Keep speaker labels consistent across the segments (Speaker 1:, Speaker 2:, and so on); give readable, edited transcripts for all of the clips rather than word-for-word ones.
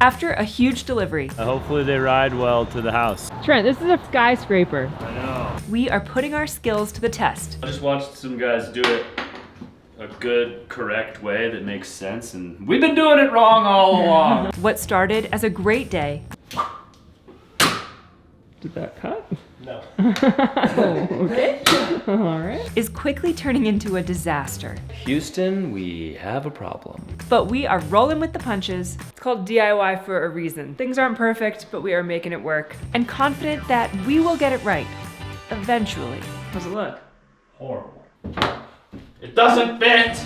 Speaker 1: after a huge delivery.
Speaker 2: Hopefully they ride well to the house.
Speaker 1: Trent, this is a skyscraper.
Speaker 2: I know.
Speaker 1: We are putting our skills to the test.
Speaker 2: I just watched some guys do it a good, correct way that makes sense, and we've been doing it wrong all along.
Speaker 1: What started as a great day. Did that cut?
Speaker 2: No.
Speaker 1: Oh, okay. All right. Is quickly turning into a disaster.
Speaker 2: Houston, we have a problem.
Speaker 1: But we are rolling with the punches. It's called DIY for a reason. Things aren't perfect, but we are making it work. And confident that we will get it right. Eventually. How's it look?
Speaker 2: Horrible. It doesn't fit!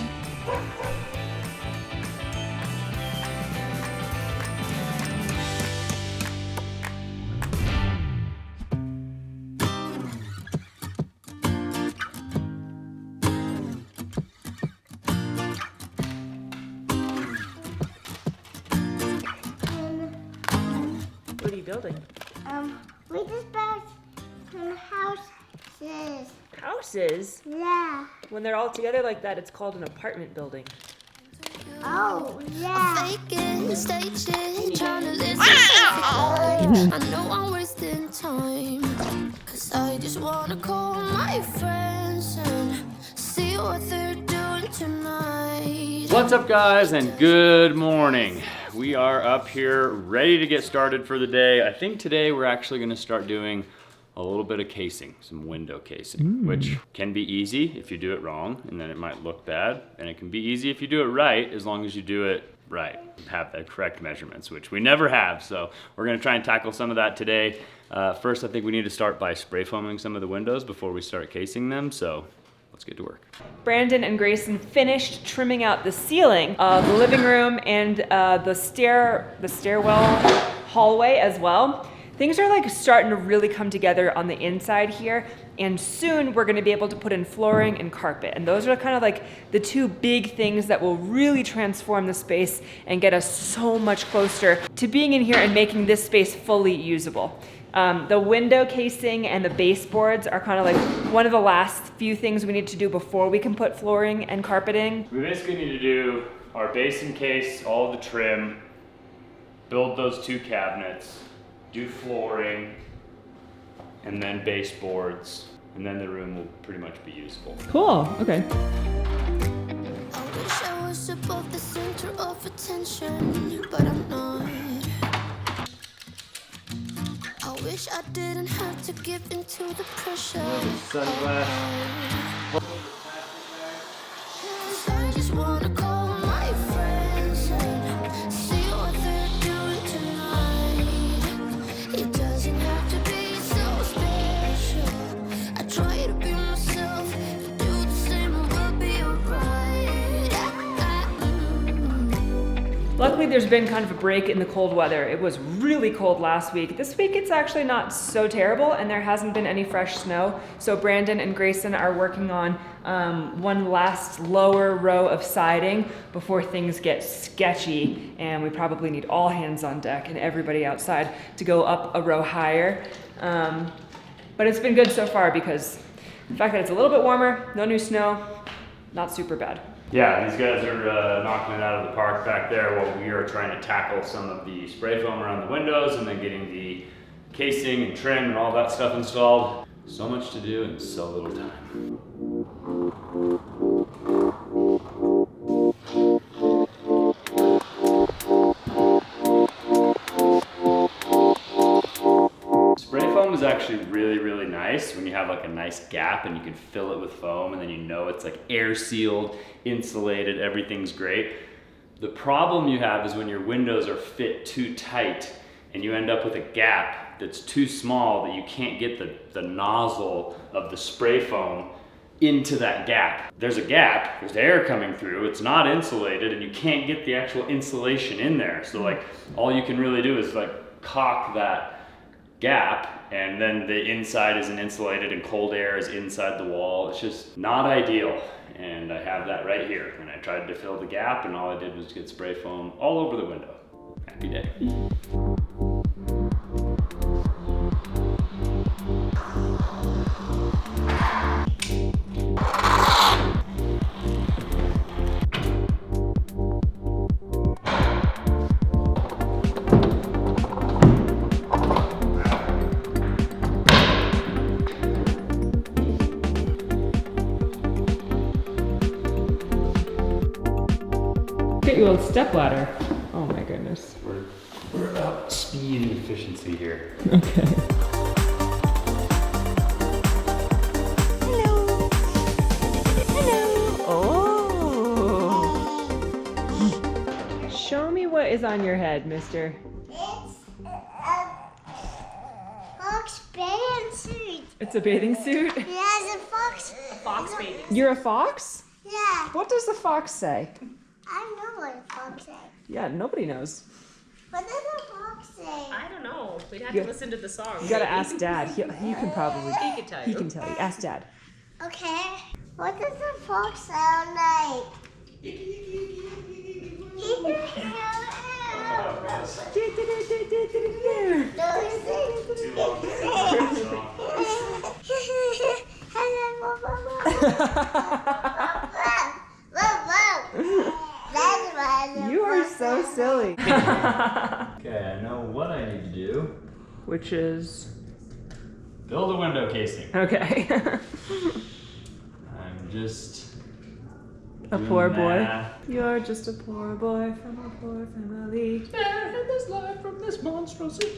Speaker 1: What are you building?
Speaker 3: We just built some houses.
Speaker 1: Houses?
Speaker 3: Yeah.
Speaker 1: When they're all together like that, it's called an apartment building.
Speaker 3: Oh, yeah.
Speaker 4: I know I'm wasting time, 'cause I just wanna call my friends and see what they're doing tonight.
Speaker 2: What's up, guys, and good morning. We are up here ready to get started for the day. I think today we're actually gonna start doing a little bit of casing, some window casing, which can be easy if you do it wrong, and then it might look bad. And it can be easy if you do it right, as long as you do it right, have the correct measurements, which we never have. So we're gonna try and tackle some of that today. First, I think we need to start by spray foaming some of the windows before we start casing them. So let's get to work.
Speaker 1: Brandon and Grayson finished trimming out the ceiling of the living room and the stairwell hallway as well. Things are like starting to really come together on the inside here, and soon we're gonna be able to put in flooring and carpet. And those are kind of like the two big things that will really transform the space and get us so much closer to being in here and making this space fully usable. The window casing and the baseboards are kind of like one of the last few things we need to do before we can put flooring and carpeting.
Speaker 2: We basically need to do our base and case, all the trim, build those two cabinets, do flooring, and then baseboards, and then the room will pretty much be usable.
Speaker 1: Cool, okay.
Speaker 4: I wish I was above the center of attention, but I'm not. I wish I didn't have to give into the pressure.
Speaker 2: Sunglass.
Speaker 4: 'Cause I just wanna call my friends and see what they're doing tonight. It doesn't have to be so special. I try to be myself, do the same and we'll be alright.
Speaker 1: Luckily, there's been kind of a break in the cold weather. It was really cold last week. This week, it's actually not so terrible, and there hasn't been any fresh snow. So Brandon and Grayson are working on one last lower row of siding before things get sketchy, and we probably need all hands on deck and everybody outside to go up a row higher. But it's been good so far because the fact that it's a little bit warmer, no new snow, not super bad.
Speaker 2: Yeah, these guys are knocking it out of the park back there while we are trying to tackle some of the spray foam around the windows and then getting the casing and trim and all that stuff installed. So much to do in so little time. Spray foam is actually really nice when you have like a nice gap and you can fill it with foam, and then you know it's like air sealed, insulated, everything's great. The problem you have is when your windows are fit too tight and you end up with a gap that's too small that you can't get the nozzle of the spray foam into that gap. There's a gap, there's air coming through, it's not insulated, and you can't get the actual insulation in there. So like all you can really do is like caulk that gap, and then the inside isn't insulated and cold air is inside the wall. It's just not ideal. And I have that right here. And I tried to fill the gap, and all I did was get spray foam all over the window. Happy day.
Speaker 1: get you a step ladder. Oh my goodness.
Speaker 2: We're about speed and efficiency here.
Speaker 1: Okay. Show me what is on your head, mister.
Speaker 3: It's a fox bathing suit.
Speaker 1: It's a bathing suit?
Speaker 3: Yeah, it's a fox.
Speaker 5: Fox bathing.
Speaker 1: You're a fox?
Speaker 3: Yeah,
Speaker 1: What does the fox say?
Speaker 3: I know what a fox says.
Speaker 1: Yeah, nobody knows.
Speaker 3: What does a fox say?
Speaker 5: I don't know. We'd have
Speaker 1: Yeah.
Speaker 5: to listen to the song.
Speaker 1: You gotta ask Dad. He can probably.
Speaker 5: He can tell you.
Speaker 1: He can tell you. Ask Dad.
Speaker 3: Okay. What does a fox sound like?
Speaker 1: You are so silly.
Speaker 2: Okay, I know what I need to do.
Speaker 1: Which is
Speaker 2: Build a window casing.
Speaker 1: okay.
Speaker 2: I'm just
Speaker 1: A
Speaker 2: doing
Speaker 1: poor boy.
Speaker 2: math.
Speaker 1: You're just a poor boy from a poor family.
Speaker 2: This life from this monstrosity.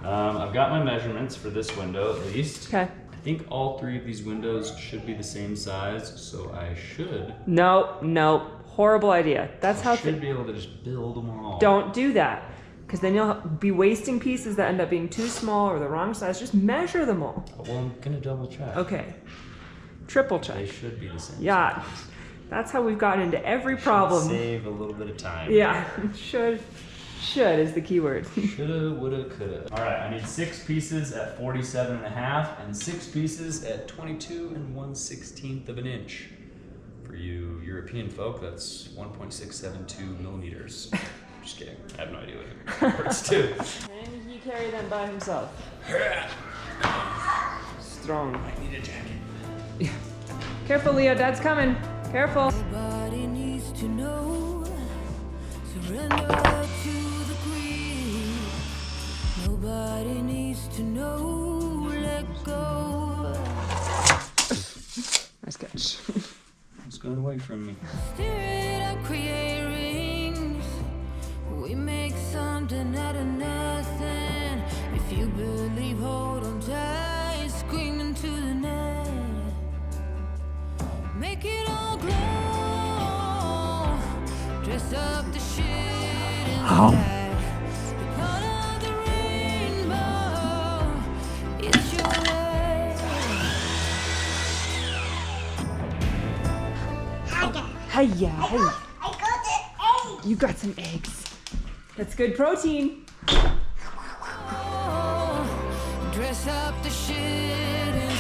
Speaker 2: I've got my measurements for this window at least.
Speaker 1: Okay.
Speaker 2: I think all three of these windows should be the same size, so I should
Speaker 1: No. Horrible idea. That's how.
Speaker 2: should be able to just build them all.
Speaker 1: Don't do that, because then you'll be wasting pieces that end up being too small or the wrong size. Just measure them all.
Speaker 2: Well, I'm gonna double check.
Speaker 1: Okay. Triple
Speaker 2: They
Speaker 1: check.
Speaker 2: should be the same.
Speaker 1: Yeah. That's how we've gotten into every problem.
Speaker 2: Save a little bit of time.
Speaker 1: Yeah. Should is the key word.
Speaker 2: Shoulda, woulda, coulda. All right, I need 6 pieces at 47.5 and 6 pieces at 22 1/16 of an inch. For you European folk, that's 1.672 millimeters. Just kidding. I have no idea what it converts to.
Speaker 1: And he carry them by himself. Strong.
Speaker 2: I need a jacket.
Speaker 1: Careful, Leo. Dad's coming. Careful.
Speaker 4: Nobody needs to know. Surrender to the queen. Nobody needs to know. Let go.
Speaker 1: Nice catch.
Speaker 2: It's going away from me.
Speaker 4: Spirit of create rings. We make something out of nothing. If you believe, hold on tight. Screaming to the night. Make it all glow. Dress up the shit inside. The color of the rainbow. It's your life.
Speaker 1: Hiya. Hey.
Speaker 3: I got the egg.
Speaker 1: You got some eggs. That's good protein.
Speaker 4: Dress up the shit inside.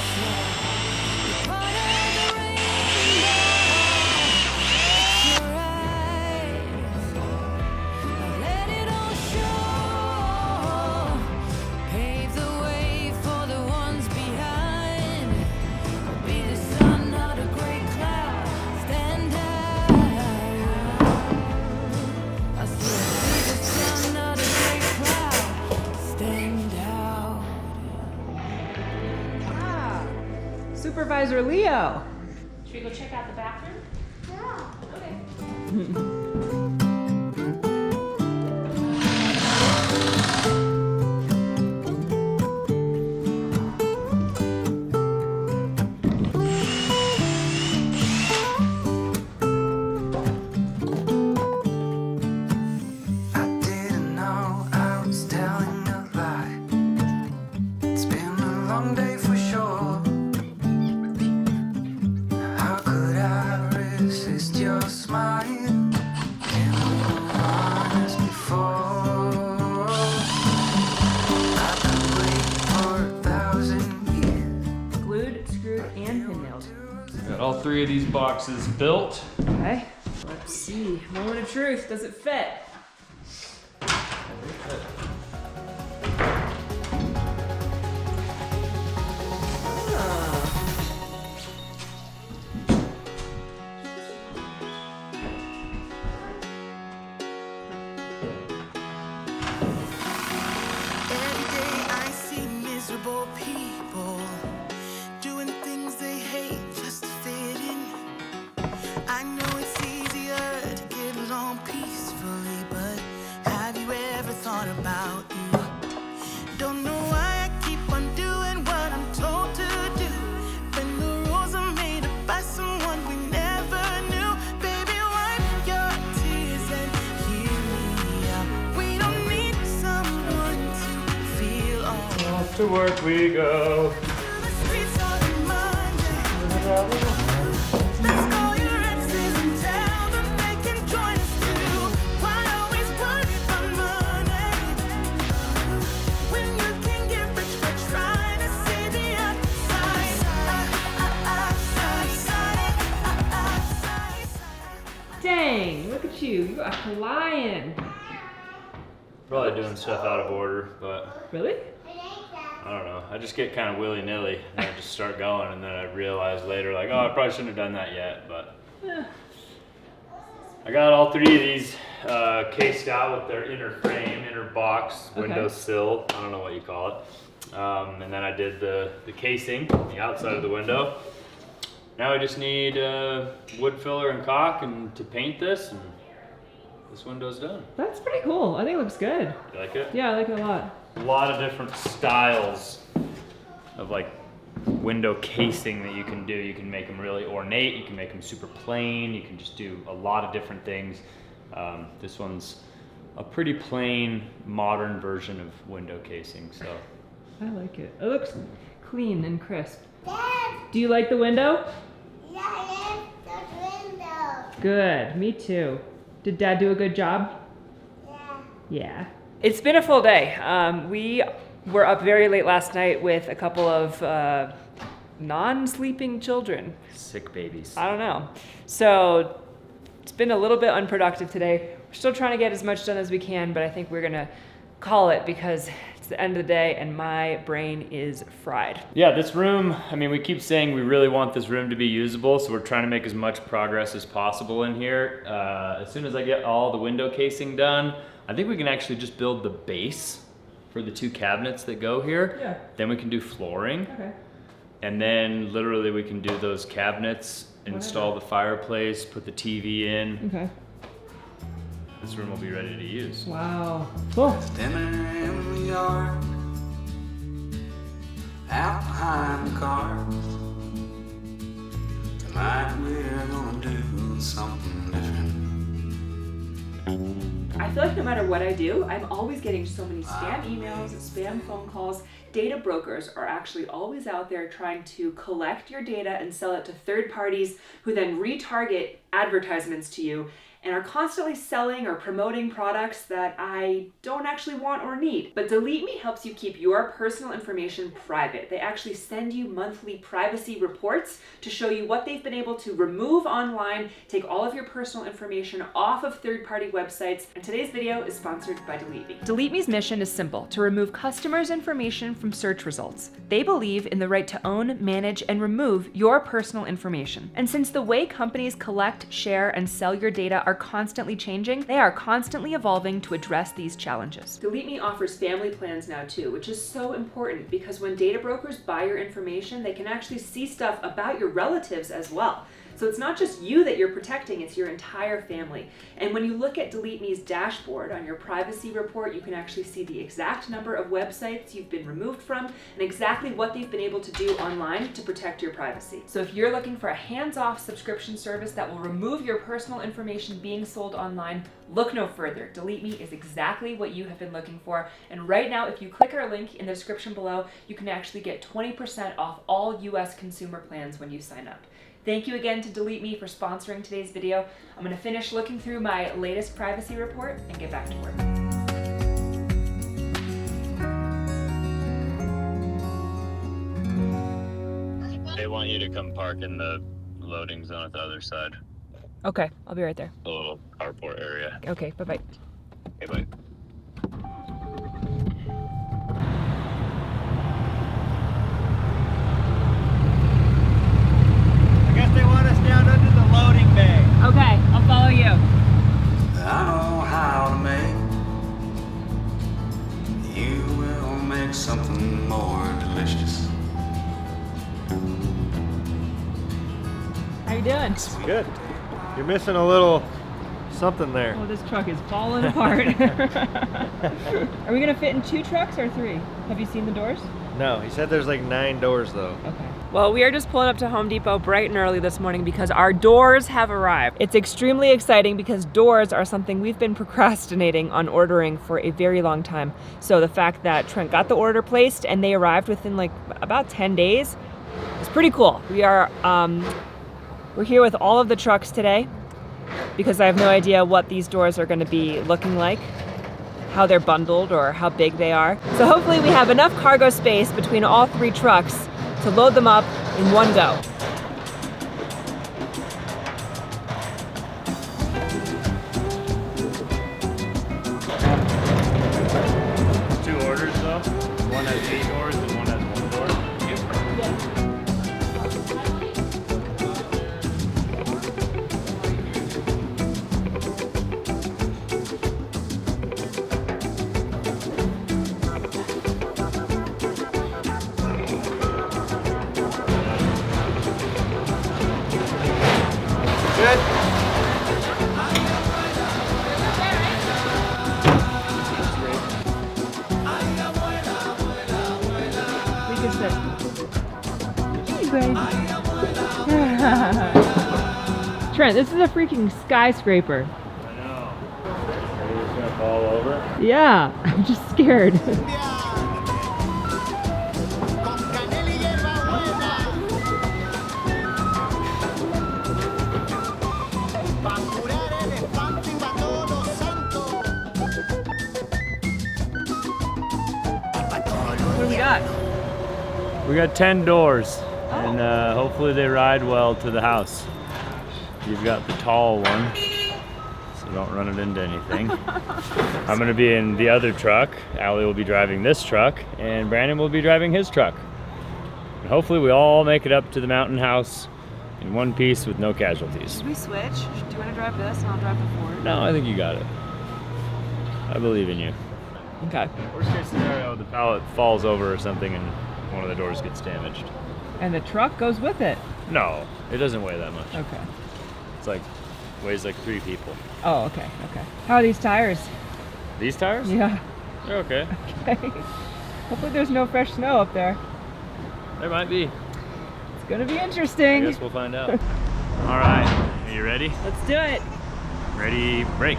Speaker 4: The color of the rainbow. It's your eyes. Now let it all show. Pave the way for the ones behind. Be the sun, not a gray cloud. Stand out. I said, be the sun, not a gray cloud. Stand out.
Speaker 1: Ah. Supervisor Leo.
Speaker 5: Should we go check out the bathroom?
Speaker 3: Yeah.
Speaker 5: Okay.
Speaker 6: I didn't know I was telling a lie. It's been a long day for sure. How could I resist your smile? Can we move on as before? I could wait for 1,000 years.
Speaker 1: Glued, screwed, and pin nailed.
Speaker 2: Got all 3 of these boxes built.
Speaker 1: Okay. Let's see. Moment of truth. Does it fit?
Speaker 6: Every day I see miserable people doing things they hate just to fit in. I know it's easier to get along
Speaker 2: To work we go.
Speaker 1: Dang, look at you. You are flying.
Speaker 2: Probably doing stuff out of order, but
Speaker 1: Really?
Speaker 2: I don't know. I just get kind of willy-nilly and I just start going, and then I realize later, like, oh, I probably shouldn't have done that yet, but I got all 3 of these cased out with their inner frame, inner box, window sill. I don't know what you call it. And then I did the casing, the outside of the window. Now I just need wood filler and caulk and to paint this, and this window's done.
Speaker 1: That's pretty cool. I think it looks good.
Speaker 2: You like it?
Speaker 1: Yeah, I like it a lot.
Speaker 2: A lot of different styles of like window casing that you can do. You can make them really ornate, you can make them super plain, you can just do a lot of different things. This one's a pretty plain, modern version of window casing, so.
Speaker 1: I like it. It looks clean and crisp.
Speaker 3: Dad,
Speaker 1: Do you like the window?
Speaker 3: yeah, I left the window.
Speaker 1: Good, me too. Did Dad do a good job?
Speaker 3: Yeah.
Speaker 1: Yeah. It's been a full day. We were up very late last night with a couple of non-sleeping children.
Speaker 2: Sick babies.
Speaker 1: I don't know. So it's been a little bit unproductive today. We're still trying to get as much done as we can, but I think we're gonna call it because it's the end of the day and my brain is fried.
Speaker 2: Yeah, this room, I mean, we keep saying we really want this room to be usable, so we're trying to make as much progress as possible in here. As soon as I get all the window casing done, I think we can actually just build the base for the 2 cabinets that go here.
Speaker 1: Yeah.
Speaker 2: Then we can do flooring.
Speaker 1: Okay.
Speaker 2: And then literally we can do those cabinets, install the fireplace, put the TV in.
Speaker 1: Okay.
Speaker 2: This room will be ready to use.
Speaker 1: Wow. Cool.
Speaker 6: Dinner in the yard, out behind the cars. Tonight we're gonna do something different.
Speaker 1: I feel like no matter what I do, I'm always getting so many spam emails, spam phone calls. Data brokers are actually always out there trying to collect your data and sell it to third parties who then retarget advertisements to you and are constantly selling or promoting products that I don't actually want or need. But Delete Me helps you keep your personal information private. They actually send you monthly privacy reports to show you what they've been able to remove online, take all of your personal information off of third-party websites, and today's video is sponsored by Delete Me. Delete Me's mission is simple: to remove customers' information from search results. They believe in the right to own, manage, and remove your personal information. And since the way companies collect, share, and sell your data are constantly changing, they are constantly evolving to address these challenges. Delete Me offers family plans now too, which is so important because when data brokers buy your information, they can actually see stuff about your relatives as well. So it's not just you that you're protecting, it's your entire family. And when you look at Delete Me's dashboard on your privacy report, you can actually see the exact number of websites you've been removed from and exactly what they've been able to do online to protect your privacy. So if you're looking for a hands-off subscription service that will remove your personal information being sold online, look no further. Delete Me is exactly what you have been looking for. And right now, if you click our link in the description below, you can actually get 20% off all US consumer plans when you sign up. Thank you again to Delete Me for sponsoring today's video. I'm gonna finish looking through my latest privacy report and get back to work.
Speaker 2: They want you to come park in the loading zone at the other side,
Speaker 1: Okay, I'll be right there.
Speaker 2: the little carport area.
Speaker 1: Okay, bye-bye.
Speaker 2: Okay, bye.
Speaker 7: I guess they want us down under the loading bay.
Speaker 1: Okay, I'll follow you.
Speaker 6: I know how to make. You will make something more delicious.
Speaker 1: How you doing?
Speaker 7: Good. You're missing a little something there.
Speaker 1: Oh, this truck is falling apart. Are we gonna fit in 2 trucks or 3? Have you seen the doors?
Speaker 7: No, he said there's like 9 doors though.
Speaker 1: Okay. Well, we are just pulling up to Home Depot bright and early this morning because our doors have arrived. It's extremely exciting because doors are something we've been procrastinating on ordering for a very long time. So the fact that Trent got the order placed and they arrived within like about 10 days is pretty cool. We're here with all of the trucks today because I have no idea what these doors are going to be looking like, how they're bundled or how big they are. So hopefully we have enough cargo space between all 3 trucks to load them up in one go.
Speaker 2: Two orders though. One has 8 doors and one has 1 door.
Speaker 7: Good.
Speaker 1: We can sit. Hey, baby. Trent, this is a freaking skyscraper.
Speaker 2: I know. Are you just gonna fall over?
Speaker 1: Yeah, I'm just scared. What do we got?
Speaker 2: We got 10 doors, and hopefully they ride well to the house. You've got the tall one, so don't run it into anything. I'm gonna be in the other truck. Allie will be driving this truck, and Brandon will be driving his truck. And hopefully we all make it up to the mountain house in one piece with no casualties.
Speaker 1: Should we switch? Do you want to drive this and I'll drive the Ford?
Speaker 2: No, I think you got it. I believe in you.
Speaker 1: Okay.
Speaker 2: Worst case scenario, the pallet falls over or something and one of the doors gets damaged.
Speaker 1: And the truck goes with it?
Speaker 2: No, it doesn't weigh that much.
Speaker 1: Okay.
Speaker 2: It's like, weighs like 3 people.
Speaker 1: Oh, okay, okay. How are these tires?
Speaker 2: These tires?
Speaker 1: Yeah.
Speaker 2: They're okay.
Speaker 1: Okay. Hopefully there's no fresh snow up there.
Speaker 2: There might be.
Speaker 1: It's gonna be
Speaker 2: I
Speaker 1: interesting.
Speaker 2: guess we'll find out. All right, are you ready?
Speaker 1: Let's do it.
Speaker 2: Ready, break.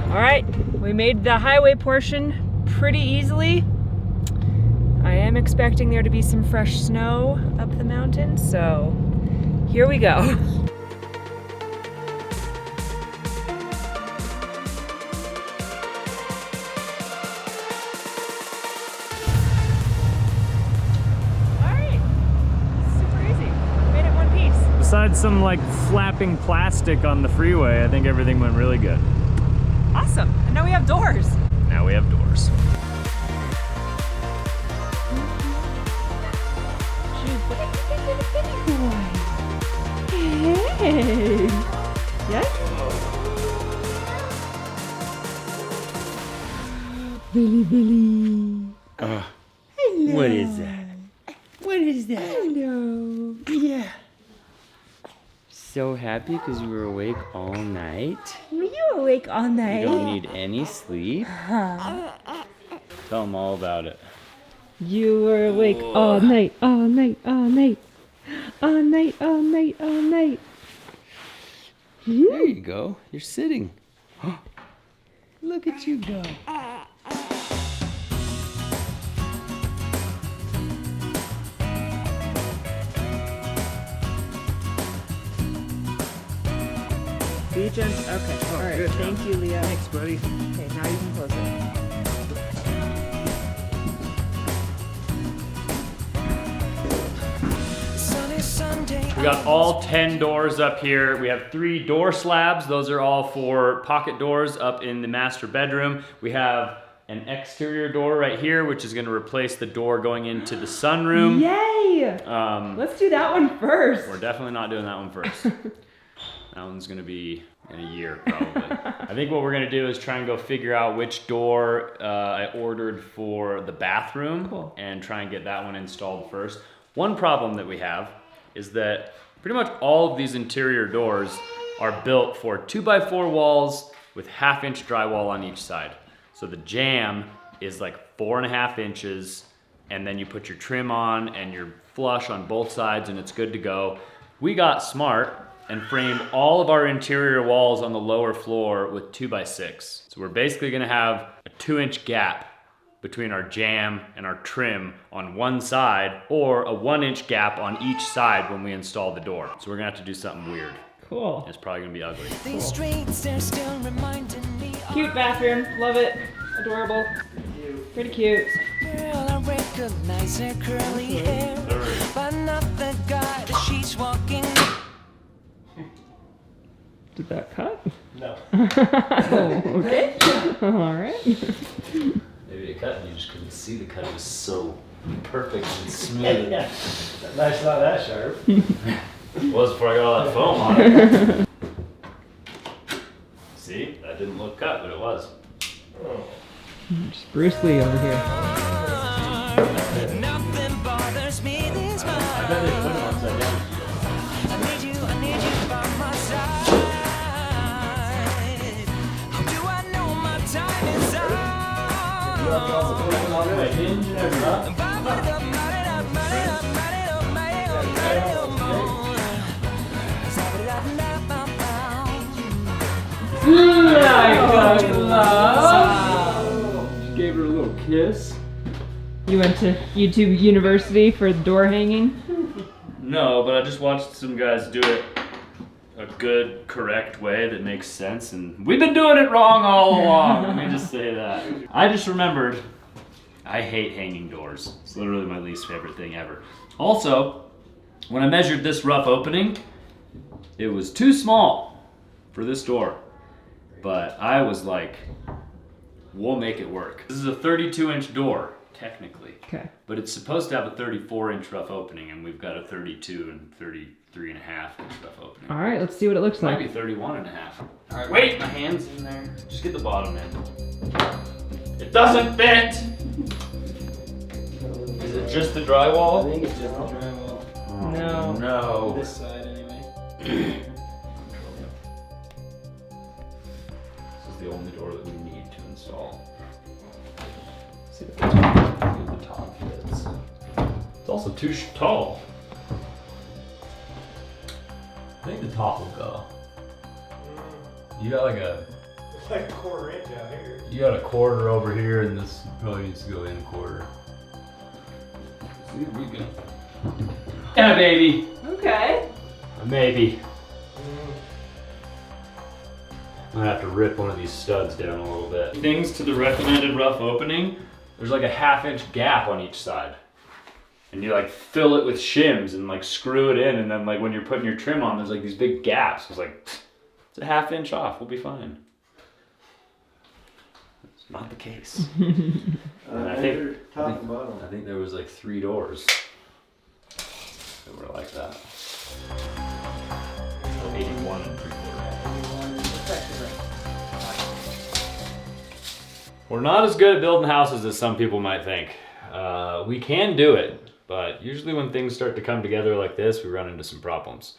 Speaker 1: All right, we made the highway portion pretty easily. I am expecting there to be some fresh snow up the mountain, so here we go. All right, super easy. Made it one piece.
Speaker 2: Besides some like flapping plastic on the freeway, I think everything went really good.
Speaker 1: Awesome, and now we have doors.
Speaker 2: Now we have doors.
Speaker 1: Hey. Yes? Billy. Hello.
Speaker 2: What is that?
Speaker 1: What is that? Hello.
Speaker 2: Yeah. So happy because you were awake all night.
Speaker 1: Were you awake all night?
Speaker 2: You don't need any sleep. Tell them all about it.
Speaker 1: You were awake all night, all night, all night. All night, all night, all night.
Speaker 2: There you go. You're sitting. Look at you go.
Speaker 1: Be gentle. Okay. All right.
Speaker 2: good.
Speaker 1: Thank you, Leo.
Speaker 2: Thanks, buddy.
Speaker 1: Okay, now you can close it.
Speaker 2: We got all 10 doors up here. We have 3 door slabs. Those are all for pocket doors up in the master bedroom. We have an exterior door right here, which is going to replace the door going into the sunroom.
Speaker 1: Yay! Let's do that one first.
Speaker 2: We're definitely not doing that one first. That one's gonna be in a year, probably. I think what we're gonna do is try and go figure out which door I ordered for the bathroom.
Speaker 1: Cool.
Speaker 2: And try and get that one installed first. One problem that we have is that pretty much all of these interior doors are built for 2x4 walls with 1/2 inch drywall on each side. So the jamb is like 4.5 inches, and then you put your trim on and you're flush on both sides and it's good to go. We got smart and framed all of our interior walls on the lower floor with 2x6. So we're basically gonna have a 2-inch gap between our jamb and our trim on one side, or a 1-inch gap on each side when we install the door. So we're gonna have to do something weird.
Speaker 1: Cool.
Speaker 2: It's probably gonna be ugly.
Speaker 6: These streets, they're still reminding me of
Speaker 1: Cute bathroom. Love it. Adorable. Pretty cute.
Speaker 6: girl. I recognize her curly hair, but not the guy that she's walking.
Speaker 1: Did that cut?
Speaker 7: No.
Speaker 1: Okay. All right.
Speaker 2: Maybe it cut and you just couldn't see the cut. It was so perfect and smooth.
Speaker 7: Nice, not that sharp.
Speaker 2: It was before I got all that foam on it. See? That didn't look cut, but it was.
Speaker 1: Just Bruce Lee over here.
Speaker 6: Nothing bothers me this much.
Speaker 2: I bet they put him upside down.
Speaker 6: I need you by my side. How do I know my time is
Speaker 2: Just gave her a little kiss.
Speaker 1: You went to YouTube University for door hanging?
Speaker 2: No, but I just watched some guys do it a good, correct way that makes sense, and we've been doing it wrong all along. Let me just say that. I just remembered, I hate hanging doors. It's literally my least favorite thing ever. Also, when I measured this rough opening, it was too small for this door. But I was like, we'll make it work. This is a 32-inch door, technically.
Speaker 1: Okay.
Speaker 2: But it's supposed to have a 34-inch rough opening, and we've got a 32 and 33.5-inch rough opening.
Speaker 1: All right, let's see what it looks
Speaker 2: Might be
Speaker 1: like.
Speaker 2: 31.5. All right, wait, my hand's in there. Just get the bottom in. It doesn't fit! Is it just the drywall?
Speaker 8: I think it's just the drywall.
Speaker 2: Oh,
Speaker 1: No.
Speaker 2: No.
Speaker 8: This side, anyway.
Speaker 2: This is the only door that we need to install. See if the top fits. It's also too tall. I think the top will go. You got like a.
Speaker 7: It's like a 1/4 inch out here.
Speaker 2: You got a 1/4 over here, and this probably needs to go in 1/4. See if we can. Yeah, baby.
Speaker 1: Okay.
Speaker 2: Maybe. I'm gonna have to rip one of these studs down a little bit. Things to the recommended rough opening, there's like a 1/2-inch gap on each side. And you like fill it with shims and like screw it in, and then like when you're putting your trim on, there's like these big gaps. It's like, it's a 1/2 inch off, we'll be fine. It's not the case. And I think there was like 3 doors that were like that. So 81 and 3/4. We're not as good at building houses as some people might think. We can do it, but usually when things start to come together like this, we run into some problems.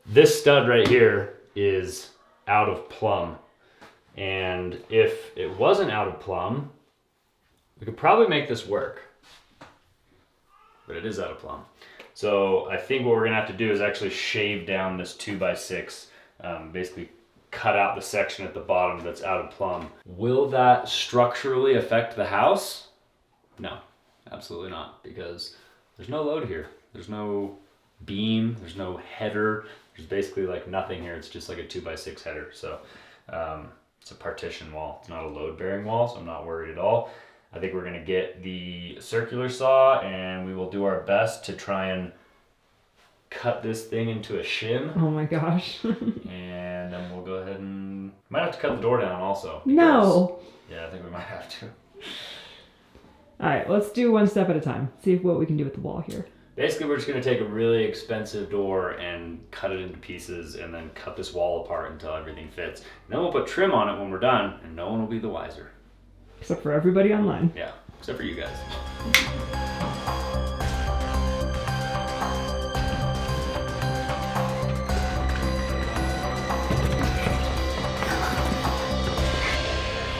Speaker 2: This stud right here is out of plumb. And if it wasn't out of plumb, we could probably make this work. But it is out of plumb. So I think what we're gonna have to do is actually shave down this 2x6, basically cut out the section at the bottom that's out of plumb. Will that structurally affect the house? No, absolutely not, because there's no load here. There's no beam, there's no header. There's basically like nothing here. It's just like a 2x6 header. So it's a partition wall. It's not a load bearing wall, so I'm not worried at all. I think we're gonna get the circular saw and we will do our best to try and cut this thing into a shim.
Speaker 1: Oh my gosh.
Speaker 2: And then we'll go ahead and might have to cut the door down also.
Speaker 1: No.
Speaker 2: Yeah, I think we might have to.
Speaker 1: All right, let's do one step at a time. See what we can do with the wall here.
Speaker 2: Basically, we're just gonna take a really expensive door and cut it into pieces and then cut this wall apart until everything fits. And then we'll put trim on it when we're done and no one will be the wiser.
Speaker 1: Except for everybody online.
Speaker 2: Yeah, except for you guys.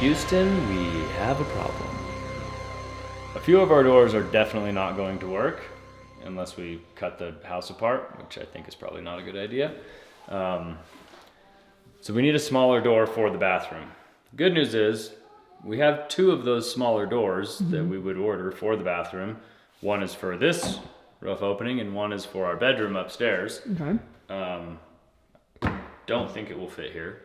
Speaker 2: Houston, we have a problem. A few of our doors are definitely not going to work unless we cut the house apart, which I think is probably not a good idea. So we need a smaller door for the bathroom. Good news is we have 2 of those smaller doors that we would order for the bathroom. One is for this rough opening and one is for our bedroom upstairs.
Speaker 1: Okay.
Speaker 2: Don't think it will fit here.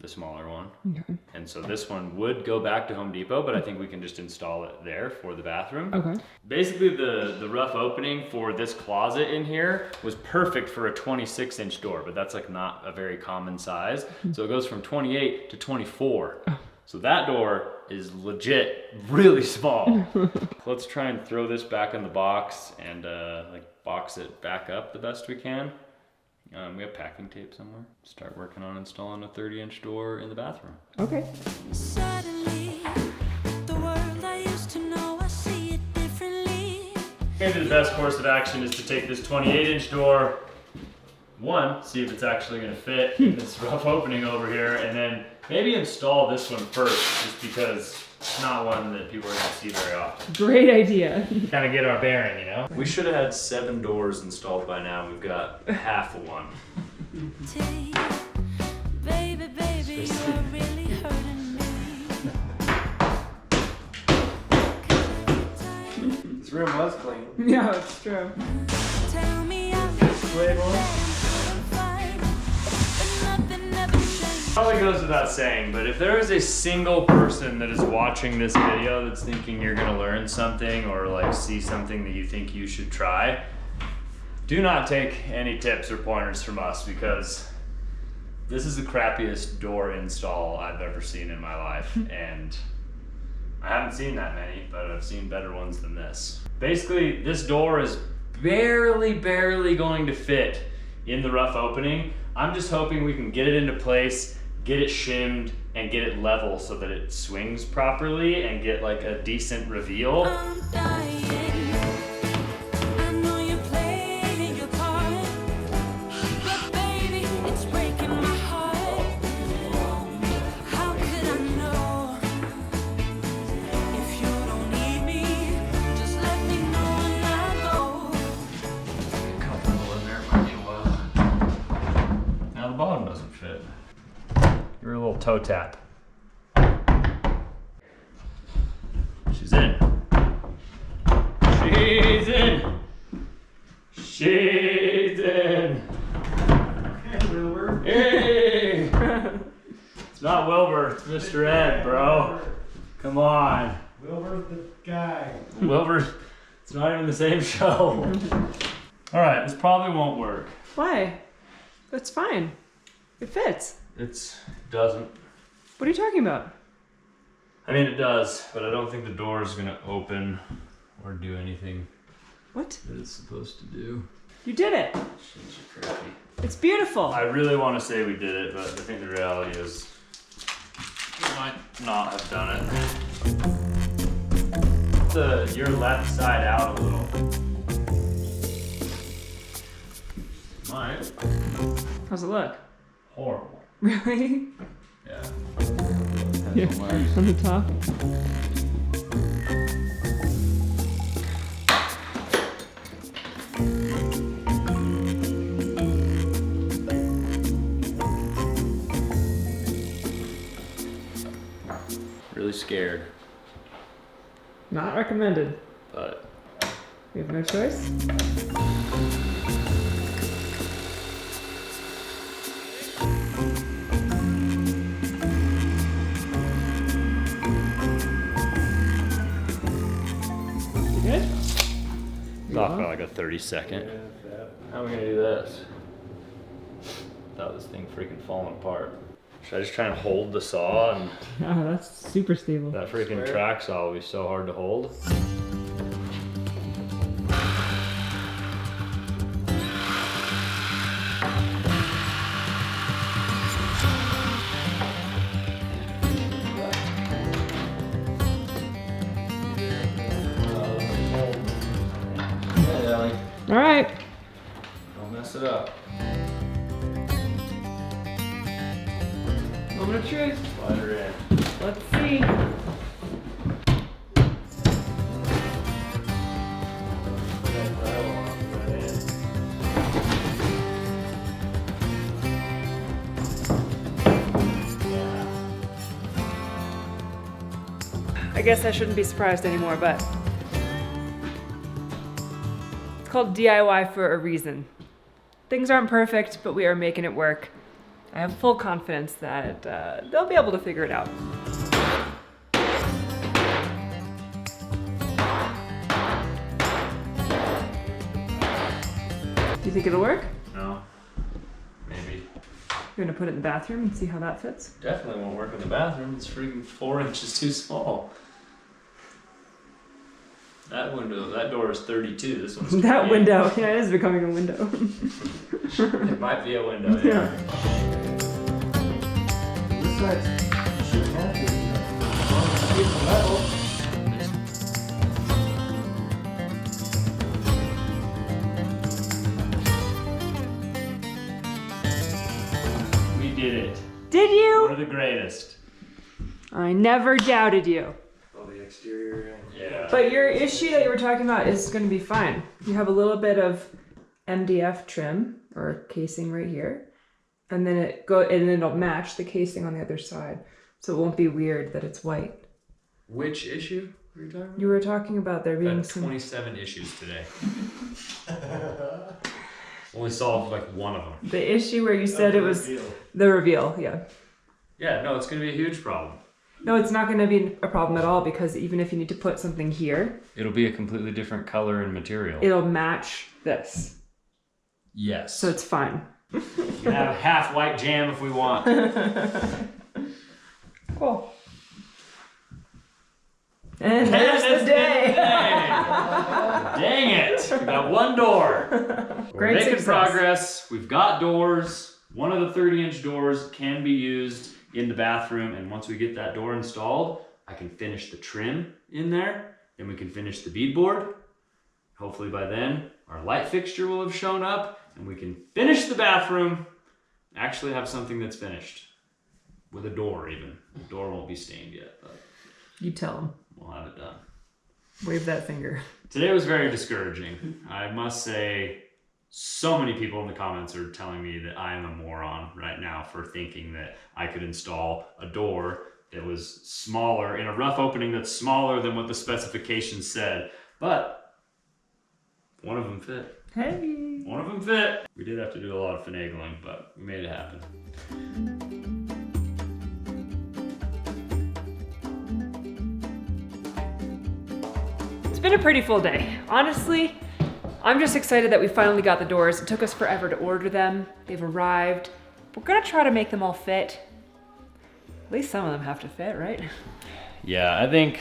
Speaker 2: The smaller one.
Speaker 1: Okay.
Speaker 2: And so this one would go back to Home Depot, but I think we can just install it there for the bathroom.
Speaker 1: Okay.
Speaker 2: Basically the rough opening for this closet in here was perfect for a 26-inch door, but that's like not a very common size. So it goes from 28 to 24. So that door is legit really small. Let's try and throw this back in the box and like box it back up the best we can. We have packing tape somewhere. Start working on installing a 30-inch door in the bathroom.
Speaker 1: Okay.
Speaker 4: Suddenly, the world I used to know, I see it differently.
Speaker 2: Maybe the best course of action is to take this 28-inch door, see if it's actually gonna fit in this rough opening over here, and then maybe install this one first, just because it's not one that people are gonna see very often.
Speaker 1: Great idea.
Speaker 2: Kind of get our bearing, you know? We should have had 7 doors installed by now. We've got half of one.
Speaker 4: Baby, you're really hurting me.
Speaker 8: This room was clean.
Speaker 1: Yeah, it's true.
Speaker 4: Tell me I'm fine, but nothing ever changed.
Speaker 2: Probably goes without saying, but if there is a single person that is watching this video that's thinking you're gonna learn something or like see something that you think you should try, do not take any tips or pointers from us, because this is the crappiest door install I've ever seen in my life. And I haven't seen that many, but I've seen better ones than this. Basically, this door is barely going to fit in the rough opening. I'm just hoping we can get it into place, get it shimmed, and get it level so that it swings properly and get like a decent reveal.
Speaker 4: I'm dying. I know you're playing your part, but baby, it's breaking my heart. How could I know? If you don't need me, just let me know when I go.
Speaker 2: Comfortable in there, might be a while. Now the bottom doesn't fit. You're a little toe tap. She's in. She's in. She's in.
Speaker 8: Wilbur.
Speaker 2: Hey! It's not Wilbur, it's Mr. Ed, bro. Come on.
Speaker 8: Wilbur's the guy.
Speaker 2: Wilbur, it's not even the same show. All right, this probably won't work.
Speaker 1: Why? That's fine. It fits.
Speaker 2: It doesn't.
Speaker 1: What are you talking about?
Speaker 2: I mean, it does, but I don't think the door is gonna open or do anything
Speaker 1: What?
Speaker 2: that it's supposed to do.
Speaker 1: You did it.
Speaker 2: Shins are crappy.
Speaker 1: It's beautiful.
Speaker 2: I really want to say we did it, but I think the reality is we might not have done it. Your left side out a little. Might.
Speaker 1: How's it look?
Speaker 2: Horrible.
Speaker 1: Really?
Speaker 2: Yeah.
Speaker 1: Yeah. On the top.
Speaker 2: Really scared,
Speaker 1: Not recommended.
Speaker 2: but
Speaker 1: We have no choice. You good?
Speaker 2: it's off by like a 30-second. How are we gonna do this? Without this thing freaking falling apart. Should I just try and hold the saw? And
Speaker 1: Oh, that's super stable.
Speaker 2: that freaking track saw will be so hard to hold.
Speaker 1: All right.
Speaker 2: Don't mess it up.
Speaker 1: Moment of truth.
Speaker 2: Slide her in.
Speaker 1: Let's see. I guess I shouldn't be surprised anymore, but it's called DIY for a reason. Things aren't perfect, but we are making it work. I have full confidence that they'll be able to figure it out. Do you think it'll work?
Speaker 2: No. Maybe.
Speaker 1: You're gonna put it in the bathroom and see how that fits?
Speaker 2: Definitely won't work in the bathroom. It's freaking 4 inches too small. That window, that door is 32. This one's 28.
Speaker 1: That window, yeah, it is becoming a window.
Speaker 2: It might be a window, yeah.
Speaker 8: This side shouldn't have to. As long as it's level.
Speaker 2: We did it.
Speaker 1: Did
Speaker 2: We're
Speaker 1: you?
Speaker 2: the greatest.
Speaker 1: I never doubted you.
Speaker 8: Oh, the exterior.
Speaker 2: Yeah.
Speaker 1: But your issue that you were talking about is going to be fine. You have a little bit of MDF trim or casing right here, and then it'll match the casing on the other side, so it won't be weird that it's white.
Speaker 2: Which issue were you talking about?
Speaker 1: You were talking about there being
Speaker 2: Had
Speaker 1: some.
Speaker 2: 27 issues today. Only solved like one of them.
Speaker 1: The issue where you said it was the reveal, yeah.
Speaker 2: Yeah, no, it's gonna be a huge problem.
Speaker 1: No, it's not going to be a problem at all because even if you need to put something here,
Speaker 2: It'll be a completely different color and material.
Speaker 1: it'll match this,
Speaker 2: Yes.
Speaker 1: so it's fine.
Speaker 2: We can have half white jam if we want.
Speaker 1: Cool. And there's the day.
Speaker 2: Dang it! We got one door. We're
Speaker 1: Great
Speaker 2: making
Speaker 1: success.
Speaker 2: progress. We've got doors. One of the 30-inch doors can be used in the bathroom, and once we get that door installed, I can finish the trim in there. Then we can finish the beadboard. Hopefully by then, our light fixture will have shown up, and we can finish the bathroom. Actually have something that's finished with a door even. The door won't be stained yet, but
Speaker 1: You tell them.
Speaker 2: we'll have it done.
Speaker 1: Wave that finger.
Speaker 2: Today was very discouraging. I must say, so many people in the comments are telling me that I am a moron right now for thinking that I could install a door that was smaller in a rough opening that's smaller than what the specifications said. But one of them fit.
Speaker 1: Hey.
Speaker 2: One of them fit. We did have to do a lot of finagling, but we made it happen.
Speaker 1: It's been a pretty full day. Honestly, I'm just excited that we finally got the doors. It took us forever to order them. They've arrived. We're gonna try to make them all fit. At least some of them have to fit, right?
Speaker 2: Yeah, I think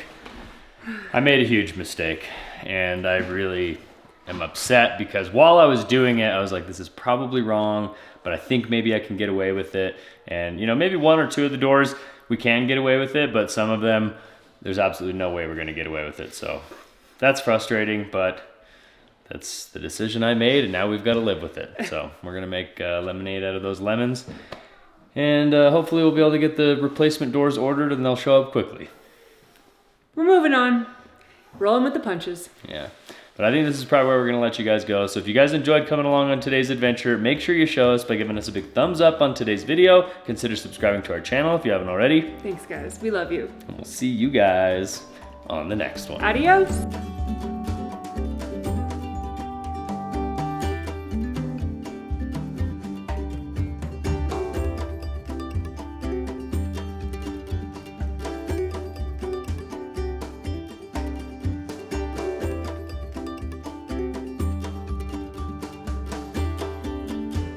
Speaker 2: I made a huge mistake, and I really am upset because while I was doing it, I was like, this is probably wrong, but I think maybe I can get away with it. And maybe one or two of the doors we can get away with it, but some of them, there's absolutely no way we're gonna get away with it. So that's frustrating, but that's the decision I made, and now we've got to live with it. So we're gonna make lemonade out of those lemons, and hopefully we'll be able to get the replacement doors ordered, and they'll show up quickly.
Speaker 1: We're moving on. Rolling with the punches.
Speaker 2: Yeah, but I think this is probably where we're gonna let you guys go. So if you guys enjoyed coming along on today's adventure, make sure you show us by giving us a big thumbs up on today's video. Consider subscribing to our channel if you haven't already.
Speaker 1: Thanks, guys. We love you.
Speaker 2: And we'll see you guys on the next one.
Speaker 1: Adios.